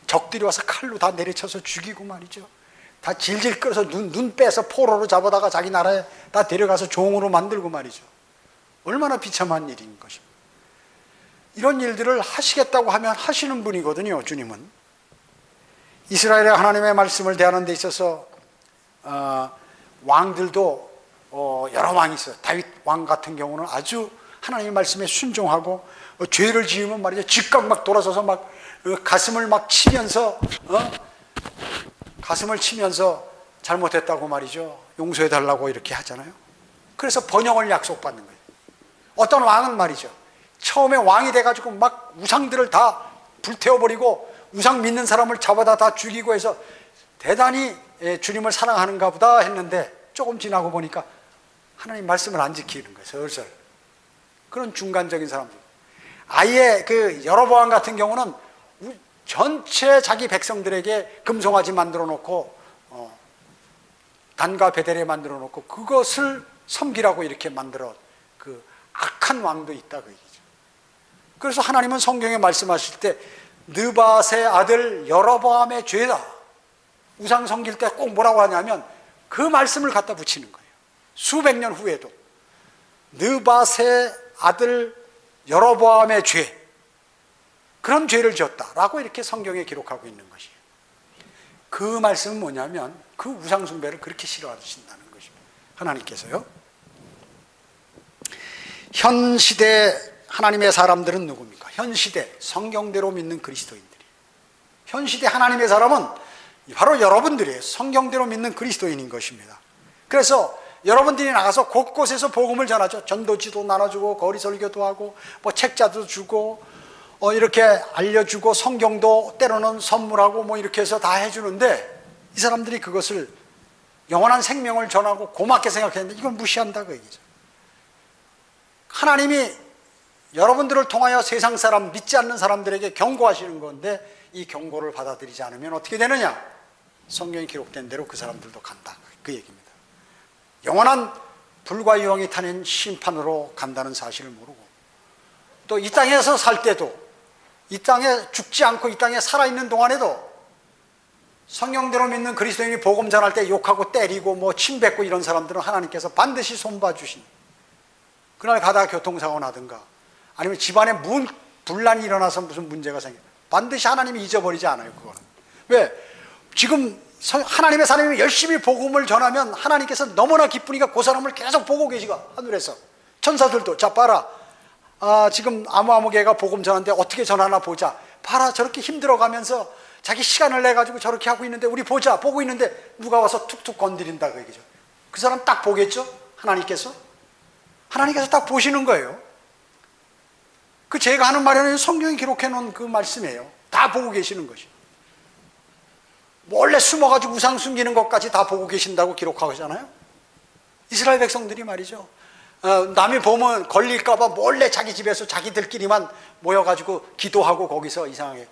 적들이 와서 칼로 다 내려쳐서 죽이고 말이죠. 다 질질 끌어서 눈 빼서 포로로 잡아다가 자기 나라에 다 데려가서 종으로 만들고 말이죠. 얼마나 비참한 일인 것입니다. 이런 일들을 하시겠다고 하면 하시는 분이거든요. 주님은 이스라엘의 하나님의 말씀을 대하는 데 있어서 왕들도 여러 왕이 있어요. 다윗 왕 같은 경우는 아주 하나님의 말씀에 순종하고 죄를 지으면 말이죠, 즉각 막 돌아서서 막 가슴을 막 치면서 가슴을 치면서 잘못했다고 말이죠, 용서해 달라고 이렇게 하잖아요. 그래서 번영을 약속받는 거예요. 어떤 왕은 말이죠, 처음에 왕이 돼가지고 막 우상들을 다 불태워버리고 우상 믿는 사람을 잡아다 다 죽이고 해서 대단히 주님을 사랑하는가 보다 했는데 조금 지나고 보니까 하나님 말씀을 안 지키는 거예요. 슬슬. 그런 중간적인 사람들. 아예 그 여로보암 같은 경우는 전체 자기 백성들에게 금송아지 만들어 놓고 단과 베델에 만들어 놓고 그것을 섬기라고 이렇게 만들어 그 악한 왕도 있다 그 얘기죠. 그래서 하나님은 성경에 말씀하실 때 느밧의 아들 여로보암의 죄다. 우상 섬길 때 꼭 뭐라고 하냐면 그 말씀을 갖다 붙이는 거예요. 수백 년 후에도 느밧의 아들 여로보암의 죄, 그런 죄를 지었다라고 이렇게 성경에 기록하고 있는 것이에요. 그 말씀은 뭐냐면 그 우상 숭배를 그렇게 싫어하신다는 것입니다. 하나님께서요. 현 시대 하나님의 사람들은 누굽니까? 현 시대 성경대로 믿는 그리스도인들이. 현 시대 하나님의 사람은 바로 여러분들이에요. 성경대로 믿는 그리스도인인 것입니다. 그래서 여러분들이 나가서 곳곳에서 복음을 전하죠. 전도지도 나눠주고 거리 설교도 하고 뭐 책자도 주고 이렇게 알려주고 성경도 때로는 선물하고 뭐 이렇게 해서 다 해주는데 이 사람들이 그것을 영원한 생명을 전하고 고맙게 생각했는데 이걸 무시한다 그 얘기죠. 하나님이 여러분들을 통하여 세상 사람, 믿지 않는 사람들에게 경고하시는 건데 이 경고를 받아들이지 않으면 어떻게 되느냐? 성경에 기록된 대로 그 사람들도 간다 그 얘기입니다. 영원한 불과 유황이 타는 심판으로 간다는 사실을 모르고 또 이 땅에서 살 때도 이 땅에 죽지 않고 이 땅에 살아있는 동안에도 성경대로 믿는 그리스도인이 복음 전할 때 욕하고 때리고 뭐 침뱉고 이런 사람들은 하나님께서 반드시 손봐 주신, 그날 가다가 교통사고 나든가 아니면 집안에 분란이 일어나서 무슨 문제가 생겨 반드시 하나님이 잊어버리지 않아요. 그거는 왜? 지금 하나님의 사람이 열심히 복음을 전하면 하나님께서 너무나 기쁘니까 그 사람을 계속 보고 계시고 하늘에서 천사들도 자 봐라, 지금 아무 개가 복음 전하는데 어떻게 전하나 보자. 봐라, 저렇게 힘들어가면서 자기 시간을 내가지고 저렇게 하고 있는데 우리 보자. 보고 있는데 누가 와서 툭툭 건드린다 그 얘기죠. 그 사람 딱 보겠죠? 하나님께서 딱 보시는 거예요. 그 제가 하는 말에는 성경이 기록해 놓은 그 말씀이에요. 다 보고 계시는 것이. 몰래 숨어가지고 우상 숨기는 것까지 다 보고 계신다고 기록하고 있잖아요. 이스라엘 백성들이 말이죠. 남이 보면 걸릴까봐 몰래 자기 집에서 자기들끼리만 모여가지고 기도하고 거기서 이상하게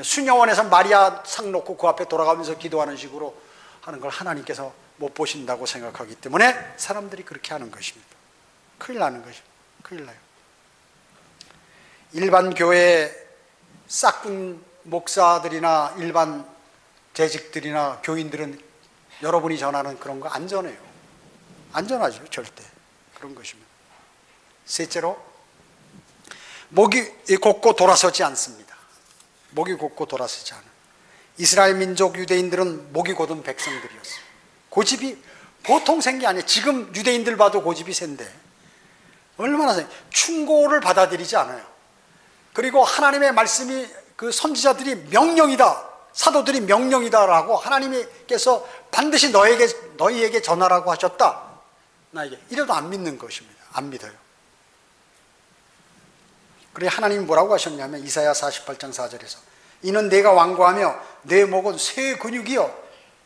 수녀원에서 마리아 상 놓고 그 앞에 돌아가면서 기도하는 식으로 하는 걸 하나님께서 못 보신다고 생각하기 때문에 사람들이 그렇게 하는 것입니다. 큰일 나는 것입니다. 큰일 나요. 일반 교회 싹군 목사들이나 일반 재직들이나 교인들은 여러분이 전하는 그런 거 안전해요. 안전하죠. 절대. 그런 것입니다. 셋째로, 목이 곧고 돌아서지 않습니다. 목이 곧고 돌아서지 않아요. 이스라엘 민족 유대인들은 목이 곧은 백성들이었어요. 고집이 보통 센 게 아니에요. 지금 유대인들 봐도 고집이 센데 얼마나 센, 충고를 받아들이지 않아요. 그리고 하나님의 말씀이 그 선지자들이 명령이다, 사도들이 명령이다라고 하나님께서 반드시 너희에게 전하라고 하셨다, 나에게, 이래도 안 믿는 것입니다. 안 믿어요. 그래 하나님이 뭐라고 하셨냐면 이사야 48장 4절에서 이는 내가 완고하며 내 목은 쇠 근육이요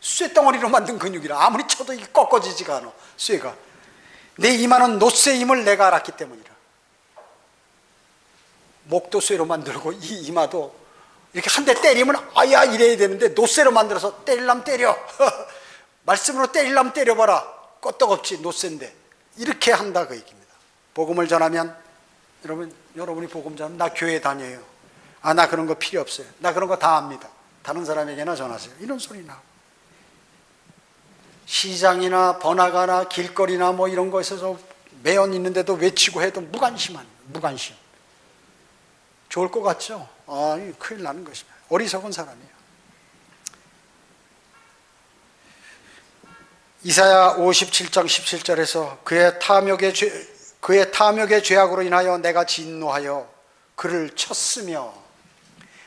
쇠덩어리로 만든 근육이라. 아무리 쳐도 이게 꺾어지지가 않아. 쇠가 내 이마는 놋쇠임을 내가 알았기 때문이라. 목도 쇠로 만들고 이 이마도 이렇게 한 대 때리면 아야 이래야 되는데 놋쇠로 만들어서 때리려면 때려 말씀으로 때리려면 때려봐라, 껐떡없지 놋쇠인데 이렇게 한다 그 얘기입니다. 복음을 전하면 여러분이 복음 전하면 나 교회 다녀요, 나 그런 거 필요 없어요, 나 그런 거 다 압니다, 다른 사람에게나 전하세요, 이런 소리 나고, 시장이나 번화가나 길거리나 뭐 이런 거에서 매연 있는데도 외치고 해도 무관심. 좋을 것 같죠? 큰일 나는 것입니다. 어리석은 사람이에요. 이사야 57장 17절에서 그의 탐욕의 죄악으로 인하여 내가 진노하여 그를 쳤으며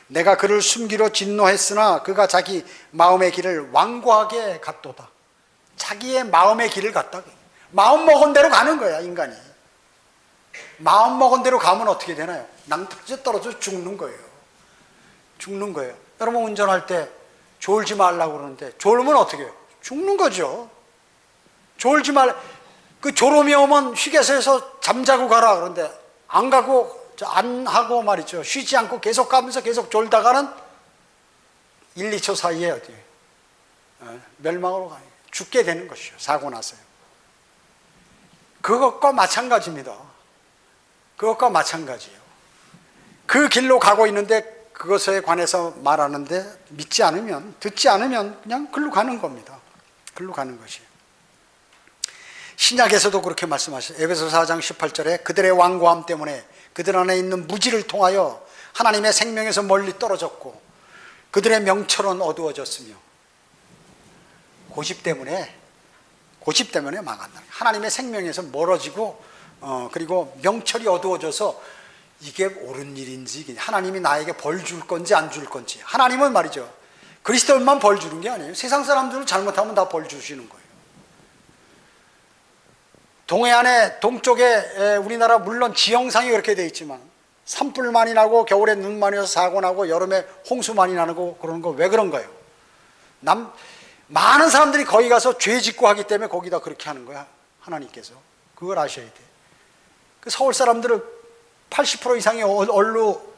내가 그를 숨기로 진노했으나 그가 자기 마음의 길을 완고하게 갔도다. 자기의 마음의 길을 갔다. 마음 먹은 대로 가는 거야, 인간이. 마음 먹은 대로 가면 어떻게 되나요? 낭떠러지 떨어져 죽는 거예요. 죽는 거예요. 여러분 운전할 때 졸지 말라고 그러는데 졸으면 어떻게 해요? 죽는 거죠. 졸지 말, 그 졸음이 오면 휴게소에서 잠자고 가라 그러는데 안 가고 안 하고 말이죠. 쉬지 않고 계속 가면서 계속 졸다가는 1, 2초 사이에 어디 멸망으로 가요. 죽게 되는 것이요. 사고 나서요. 그것과 마찬가지입니다. 그것과 마찬가지예요. 그 길로 가고 있는데 그것에 관해서 말하는데 믿지 않으면, 듣지 않으면 그냥 글로 가는 겁니다. 글로 가는 것이에요. 신약에서도 그렇게 말씀하셨어요. 에베소서 4장 18절에 그들의 완고함 때문에 그들 안에 있는 무지를 통하여 하나님의 생명에서 멀리 떨어졌고 그들의 명철은 어두워졌으며 고집 때문에 망한다. 하나님의 생명에서 멀어지고 그리고 명철이 어두워져서 이게 옳은 일인지, 하나님이 나에게 벌 줄 건지 안 줄 건지. 하나님은 말이죠, 그리스도인만 벌 주는 게 아니에요. 세상 사람들은 잘못하면 다 벌 주시는 거예요. 동해안에 동쪽에 우리나라 물론 지형상이 그렇게 돼 있지만 산불 많이 나고 겨울에 눈 많이 와서 사고 나고 여름에 홍수 많이 나고 그러는 거 왜 그런가요? 많은 사람들이 거기 가서 죄 짓고 하기 때문에 거기다 그렇게 하는 거야. 하나님께서 그걸 아셔야 돼. 그 서울 사람들은 80% 이상이 어디로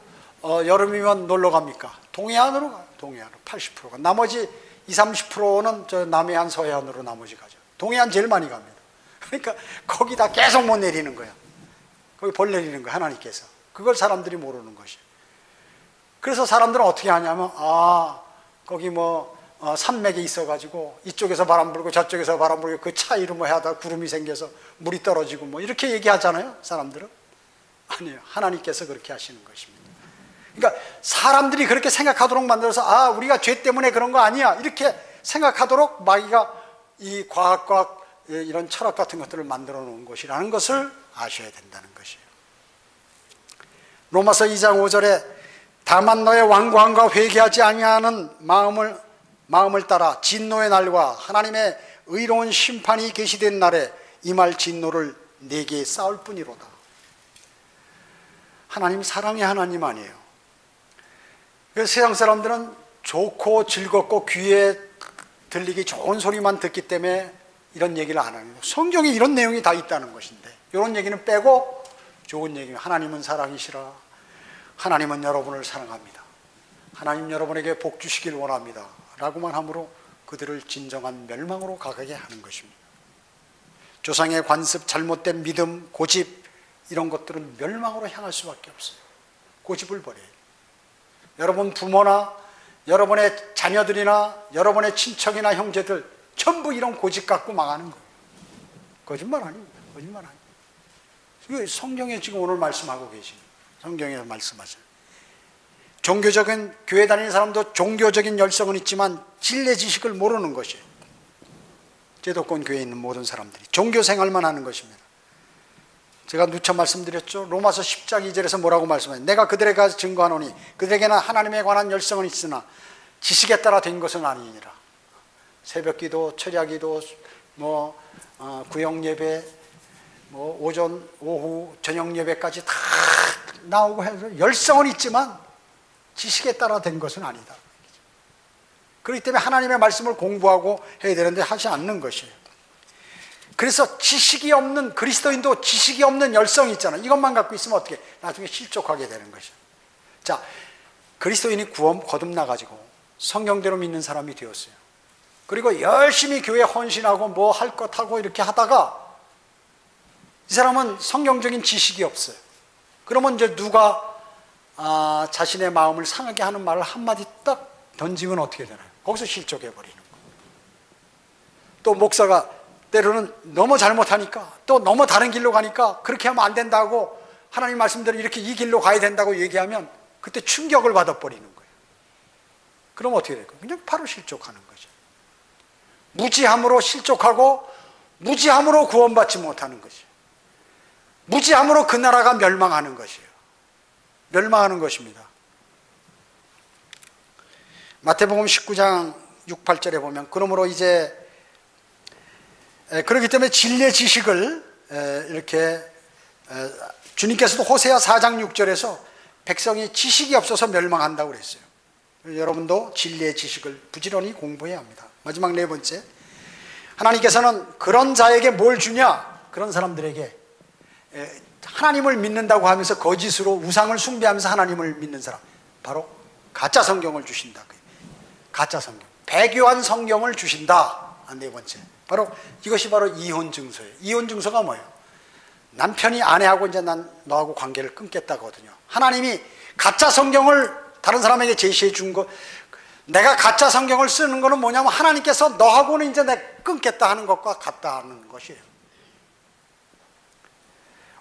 여름이면 놀러 갑니까? 동해안으로 가요. 동해안으로 80%가. 나머지 20, 30%는 저 남해안, 서해안으로 나머지 가죠. 동해안 제일 많이 갑니다. 그러니까 거기다 계속 못 내리는 거야. 거기 벌 내리는 거야, 하나님께서. 그걸 사람들이 모르는 것이에요. 그래서 사람들은 어떻게 하냐면, 거기 산맥이 있어가지고 이쪽에서 바람 불고 저쪽에서 바람 불고 그 차이로 하다 구름이 생겨서 물이 떨어지고 이렇게 얘기하잖아요, 사람들은. 아니에요. 하나님께서 그렇게 하시는 것입니다. 그러니까 사람들이 그렇게 생각하도록 만들어서 우리가 죄 때문에 그런 거 아니야 이렇게 생각하도록 마귀가 이 과학과 이런 철학 같은 것들을 만들어 놓은 것이라는 것을 아셔야 된다는 것이에요. 로마서 2장 5절에 다만 너의 완고함과 회개하지 아니하는 마음을 따라 진노의 날과 하나님의 의로운 심판이 계시된 날에 임할 진노를 내게 쌓을 뿐이로다. 하나님 사랑의 하나님 아니에요. 그래서 세상 사람들은 좋고 즐겁고 귀에 들리기 좋은 소리만 듣기 때문에 이런 얘기를 안 하는 거예요. 성경에 이런 내용이 다 있다는 것인데 이런 얘기는 빼고 좋은 얘기는 하나님은 사랑이시라. 하나님은 여러분을 사랑합니다. 하나님 여러분에게 복 주시길 원합니다. 라고만 함으로 그들을 진정한 멸망으로 가게 하는 것입니다. 조상의 관습, 잘못된 믿음, 고집 이런 것들은 멸망으로 향할 수밖에 없어요. 고집을 버려요. 여러분 부모나 여러분의 자녀들이나 여러분의 친척이나 형제들 전부 이런 고집 갖고 망하는 거예요. 거짓말 아닙니다. 거짓말 아닙니다. 이거 성경에 지금 오늘 말씀하고 계십니다. 성경에서 말씀하세요. 종교적인 교회 다니는 사람도 종교적인 열성은 있지만 진리 지식을 모르는 것이에요. 제도권 교회에 있는 모든 사람들이 종교 생활만 하는 것입니다. 제가 누차 말씀드렸죠. 로마서 10장 2절에서 뭐라고 말씀해요? 내가 그들에게 가서 증거하노니 그들에게는 하나님에 관한 열성은 있으나 지식에 따라 된 것은 아니니라. 새벽기도, 철야기도, 구역예배, 오전, 오후, 저녁 예배까지 다 나오고 해서 열성은 있지만 지식에 따라 된 것은 아니다. 그렇기 때문에 하나님의 말씀을 공부하고 해야 되는데 하지 않는 것이에요. 그래서 지식이 없는 그리스도인도 지식이 없는 열성이 있잖아요. 이것만 갖고 있으면 어떻게 나중에 실족하게 되는 것이에요. 자, 그리스도인이 구원 거듭나가지고 성경대로 믿는 사람이 되었어요. 그리고 열심히 교회 헌신하고 뭐 할 것 하고 이렇게 하다가 이 사람은 성경적인 지식이 없어요. 그러면 이제 누가 자신의 마음을 상하게 하는 말을 한마디 딱 던지면 어떻게 되나요? 거기서 실족해 버리는 거예요. 또 목사가 때로는 너무 잘못하니까 또 너무 다른 길로 가니까 그렇게 하면 안 된다고 하나님 말씀대로 이렇게 이 길로 가야 된다고 얘기하면 그때 충격을 받아버리는 거예요. 그럼 어떻게 될까요? 그냥 바로 실족하는 거죠. 무지함으로 실족하고 무지함으로 구원받지 못하는 것이에요. 무지함으로 그 나라가 멸망하는 것이에요. 멸망하는 것입니다. 마태복음 19장 6, 8절에 보면 그러므로 이제 그렇기 때문에 진리의 지식을 이렇게 주님께서도 호세아 4장 6절에서 백성이 지식이 없어서 멸망한다고 그랬어요. 여러분도 진리의 지식을 부지런히 공부해야 합니다. 마지막 네 번째, 하나님께서는 그런 자에게 뭘 주냐? 그런 사람들에게 하나님을 믿는다고 하면서 거짓으로 우상을 숭배하면서 하나님을 믿는 사람, 바로 가짜 성경을 주신다. 가짜 성경, 배교한 성경을 주신다. 네 번째, 바로 이것이 바로 이혼 증서예요. 이혼 증서가 뭐예요? 남편이 아내하고 이제 난 너하고 관계를 끊겠다거든요. 하나님이 가짜 성경을 다른 사람에게 제시해 준 거, 내가 가짜 성경을 쓰는 거는 뭐냐면 하나님께서 너하고는 이제 내가 끊겠다 하는 것과 같다는 것이에요.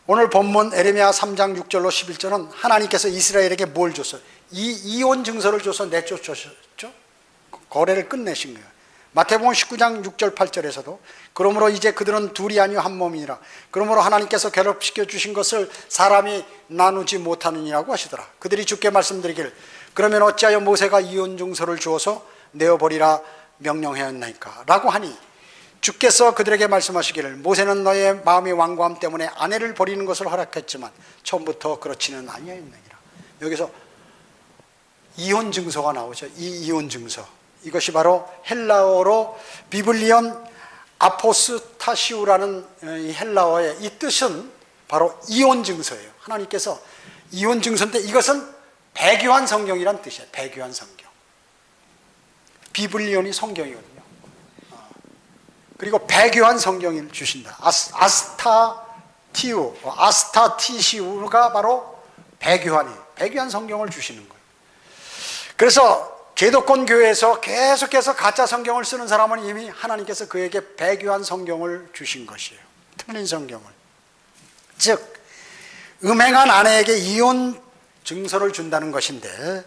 오늘 본문 에레미야 3장 6절로 11절은 하나님께서 이스라엘에게 뭘 줬어요? 이혼 증서를 줘서 내쫓으셨죠? 거래를 끝내신 거예요. 마태복음 19장 6절 8절에서도 그러므로 이제 그들은 둘이 아니요 한 몸이니라. 그러므로 하나님께서 결합시켜 주신 것을 사람이 나누지 못하느니라고 하시더라. 그들이 주께 말씀드리기를 그러면 어찌하여 모세가 이혼 증서를 주어서 내어버리라 명령하였나이까 라고 하니 주께서 그들에게 말씀하시기를 모세는 너의 마음의 완고함 때문에 아내를 버리는 것을 허락했지만 처음부터 그렇지는 아니하였느니라. 여기서 이혼 증서가 나오죠. 이 이혼 증서, 이것이 바로 헬라어로 비블리온 아포스타시우라는 이 헬라어의 이 뜻은 바로 이혼 증서예요. 하나님께서 이혼 증서인데 이것은 배교한 성경이란 뜻이에요. 배교한 성경. 비블리온이 성경이거든요. 그리고 배교한 성경을 주신다. 아스타티시우가 바로 배교한이에요. 배교한 성경을 주시는 거예요. 그래서 기독권 교회에서 계속해서 가짜 성경을 쓰는 사람은 이미 하나님께서 그에게 배교한 성경을 주신 것이에요. 틀린 성경을. 즉 음행한 아내에게 이혼 증서를 준다는 것인데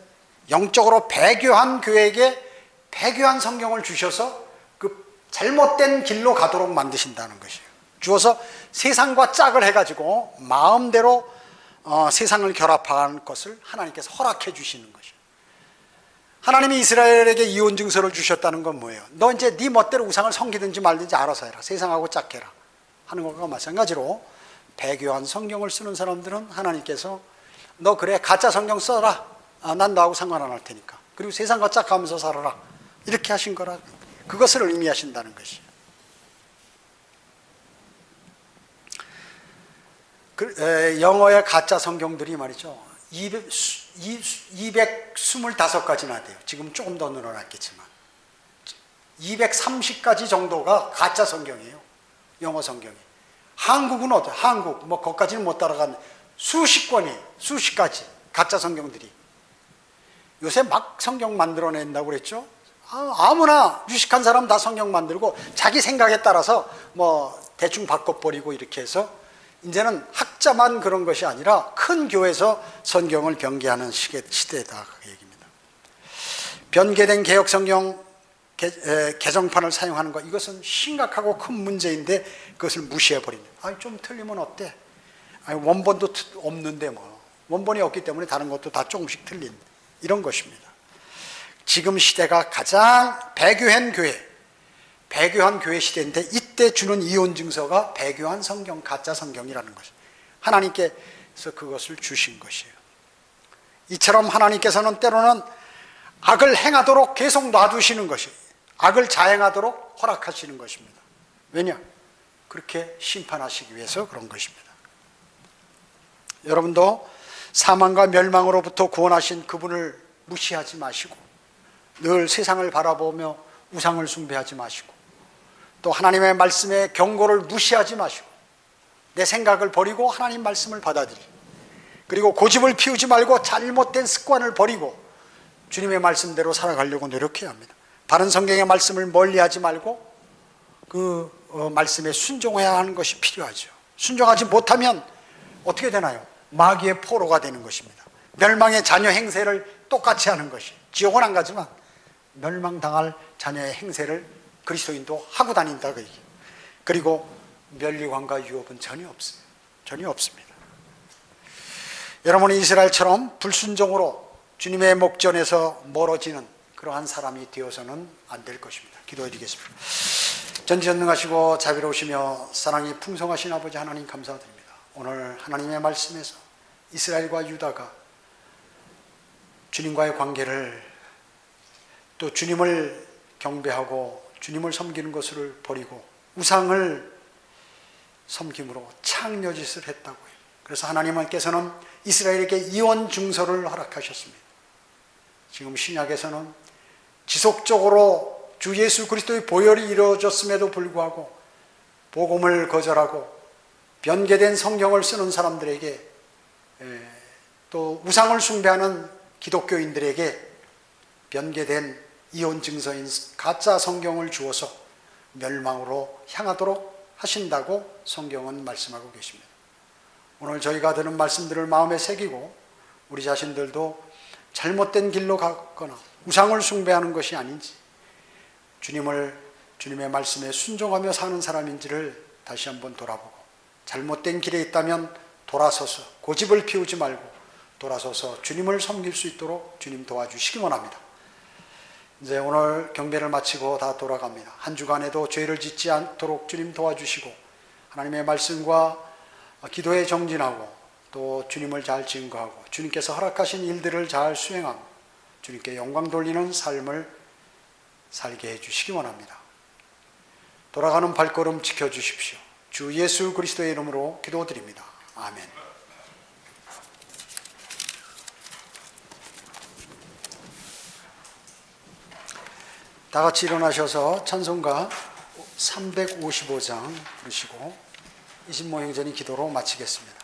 영적으로 배교한 교회에게 배교한 성경을 주셔서 그 잘못된 길로 가도록 만드신다는 것이에요. 주어서 세상과 짝을 해가지고 마음대로 세상을 결합한 것을 하나님께서 허락해 주시는 것이에요. 하나님이 이스라엘에게 이혼 증서를 주셨다는 건 뭐예요? 너 이제 네 멋대로 우상을 섬기든지 말든지 알아서 해라. 세상하고 짝해라 하는 것과 마찬가지로 배교한 성경을 쓰는 사람들은 하나님께서 너 그래 가짜 성경 써라. 난 너하고 상관 안 할 테니까. 그리고 세상과 짝하면서 살아라. 이렇게 하신 거라. 그것을 의미하신다는 것이에요. 영어의 가짜 성경들이 말이죠. 225가지나 돼요. 지금 조금 더 늘어났겠지만 230가지 정도가 가짜 성경이에요. 영어 성경이. 한국은 어때요? 한국 뭐 거기까지는 못 따라간 수십 권이 수십 가지 가짜 성경들이 요새 막 성경 만들어낸다고 그랬죠. 아무나 유식한 사람 다 성경 만들고 자기 생각에 따라서 뭐 대충 바꿔버리고 이렇게 해서 이제는 학자만 그런 것이 아니라 큰 교회에서 성경을 변개하는 시대다 그 얘기입니다. 변개된 개혁성경 개정판을 사용하는 것, 이것은 심각하고 큰 문제인데 그것을 무시해버립니다. 좀 틀리면 어때? 원본도 없는데 뭐 원본이 없기 때문에 다른 것도 다 조금씩 틀린 이런 것입니다. 지금 시대가 가장 배교한 교회 시대인데 이때 주는 이혼 증서가 배교한 성경, 가짜 성경이라는 것이에요. 하나님께서 그것을 주신 것이에요. 이처럼 하나님께서는 때로는 악을 행하도록 계속 놔두시는 것이에요. 악을 자행하도록 허락하시는 것입니다. 왜냐? 그렇게 심판하시기 위해서 그런 것입니다. 여러분도 사망과 멸망으로부터 구원하신 그분을 무시하지 마시고 늘 세상을 바라보며 우상을 숭배하지 마시고 또 하나님의 말씀의 경고를 무시하지 마시고 내 생각을 버리고 하나님 말씀을 받아들이고 그리고 고집을 피우지 말고 잘못된 습관을 버리고 주님의 말씀대로 살아가려고 노력해야 합니다. 바른 성경의 말씀을 멀리하지 말고 그 말씀에 순종해야 하는 것이 필요하죠. 순종하지 못하면 어떻게 되나요? 마귀의 포로가 되는 것입니다. 멸망의 자녀 행세를 똑같이 하는 것이, 지옥은 안 가지만 멸망당할 자녀의 행세를 그리스도인도 하고 다닌다 그 얘기. 그리고 면류관과 유업은 전혀 없습니다. 전혀 없습니다. 여러분이 이스라엘처럼 불순종으로 주님의 목전에서 멀어지는 그러한 사람이 되어서는 안 될 것입니다. 기도해 드리겠습니다. 전지전능하시고 자비로우시며 사랑이 풍성하신 아버지 하나님 감사드립니다. 오늘 하나님의 말씀에서 이스라엘과 유다가 주님과의 관계를 또 주님을 경배하고 주님을 섬기는 것을 버리고 우상을 섬김으로 창녀짓을 했다고 해요. 그래서 하나님께서는 이스라엘에게 이혼 증서를 허락하셨습니다. 지금 신약에서는 지속적으로 주 예수 그리스도의 보혈이 이루어졌음에도 불구하고 복음을 거절하고 변개된 성경을 쓰는 사람들에게, 또 우상을 숭배하는 기독교인들에게 변개된 이혼 증서인 가짜 성경을 주어서 멸망으로 향하도록 하신다고 성경은 말씀하고 계십니다. 오늘 저희가 들은 말씀들을 마음에 새기고 우리 자신들도 잘못된 길로 가거나 우상을 숭배하는 것이 아닌지, 주님의 말씀에 순종하며 사는 사람인지를 다시 한번 돌아보고, 잘못된 길에 있다면 돌아서서 고집을 피우지 말고 돌아서서 주님을 섬길 수 있도록 주님 도와주시기 원합니다. 이제 오늘 경배를 마치고 다 돌아갑니다. 한 주간에도 죄를 짓지 않도록 주님 도와주시고, 하나님의 말씀과 기도에 정진하고 또 주님을 잘 증거하고 주님께서 허락하신 일들을 잘 수행하고 주님께 영광 돌리는 삶을 살게 해주시기 원합니다. 돌아가는 발걸음 지켜주십시오. 주 예수 그리스도의 이름으로 기도드립니다. 아멘. 다 같이 일어나셔서 찬송가 355장 부르시고 이신모 형제님 기도로 마치겠습니다.